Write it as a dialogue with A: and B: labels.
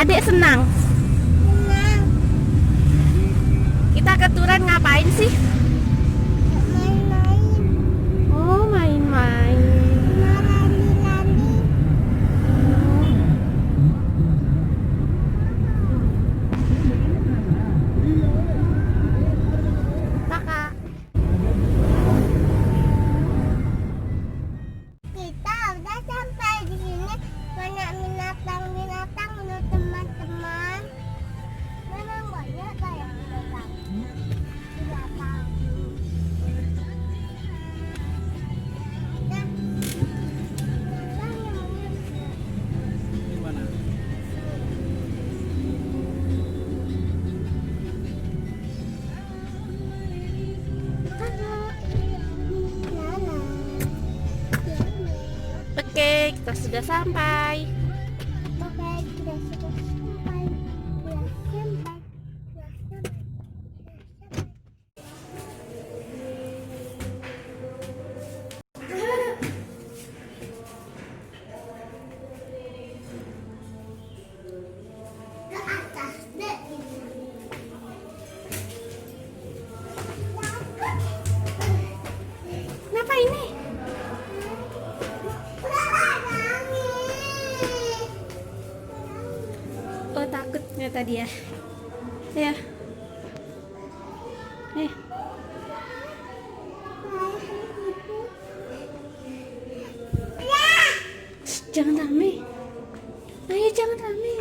A: Adek senang.
B: Senang.
A: Kita keturunan ngapain sih?
B: Main-main.
A: Oh, main-main.
B: Lari-lari.
A: Kakak.
B: Kita udah sampai di sini. Banyak binatang-binatang menurut teman-teman. Memang banyak kayak binatang. Binatang. Dan binatang yang
C: Gimana?
B: Nana.
A: Oke, kita sudah sampai.
B: Oke, kita sudah sampai. Sudah sampai. Sudah sampai. Ke atas deh.
A: Kenapa ini? Oh, takut nggak tadi ya? Ya. Eh, shh, jangan rame. Ayo, jangan rame.